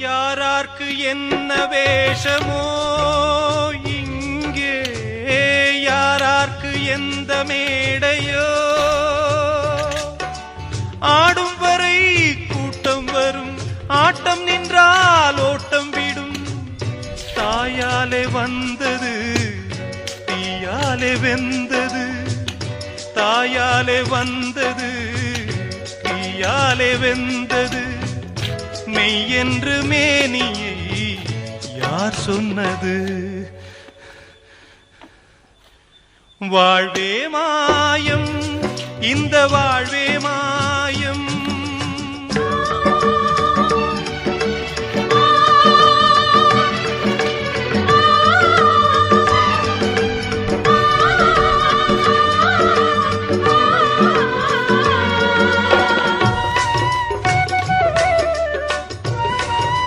யாரார்க்கு என்ன வேஷமோ இங்கே, யாரார்க்கு எந்த மேடையோ, ஆடும் வரை கூட்டம் வரும், ஆட்டம் நின்றால் ஓட்டம் விடும். தாயாலே வந்தது தீயாலே வெந்தது, தாயாலே வந்தது தீயாலே வெந்தது. மெய் என்று மேனியை யார் சொன்னது? வாழ்வே மாயம், இந்த வாழ்வே மாயம்.